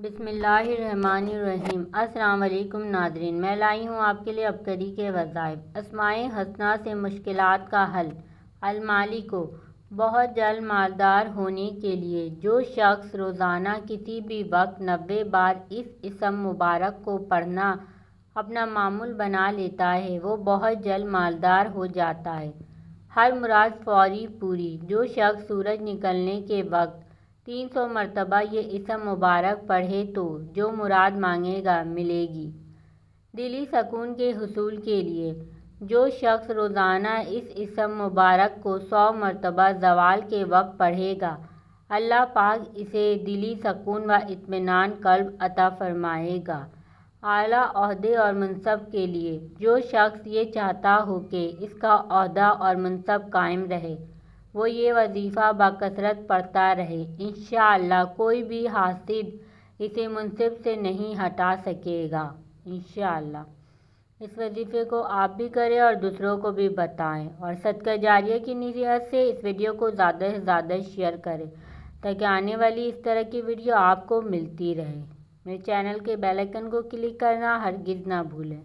بسم اللہ الرحمن الرحیم۔ السلام علیکم ناظرین، میں لائی ہوں آپ کے لیے ابکری کے وظائف۔ اسمائے حسنہ سے مشکلات کا حل۔ المالک بہت جلد مالدار ہونے کے لیے جو شخص روزانہ کسی بھی وقت 90 بار اس اسم مبارک کو پڑھنا اپنا معمول بنا لیتا ہے وہ بہت جلد مالدار ہو جاتا ہے۔ ہر مراد فوری پوری۔ جو شخص سورج نکلنے کے وقت 300 مرتبہ یہ اسم مبارک پڑھے تو جو مراد مانگے گا ملے گی۔ دلی سکون کے حصول کے لیے جو شخص روزانہ اس اسم مبارک کو 100 مرتبہ زوال کے وقت پڑھے گا اللہ پاک اسے دلی سکون و اطمینان قلب عطا فرمائے گا۔ اعلیٰ عہدے اور منصب کے لیے جو شخص یہ چاہتا ہو کہ اس کا عہدہ اور منصب قائم رہے وہ یہ وظیفہ بکثرت پڑھتا رہے انشاءاللہ کوئی بھی حاسد اسے منصب سے نہیں ہٹا سکے گا انشاءاللہ۔ اس وظیفے کو آپ بھی کریں اور دوسروں کو بھی بتائیں اور صدقہ جاریہ کی نیت سے اس ویڈیو کو زیادہ سے زیادہ شیئر کریں تاکہ آنے والی اس طرح کی ویڈیو آپ کو ملتی رہے۔ میرے چینل کے بیل آئیکن کو کلک کرنا ہرگز نہ بھولیں۔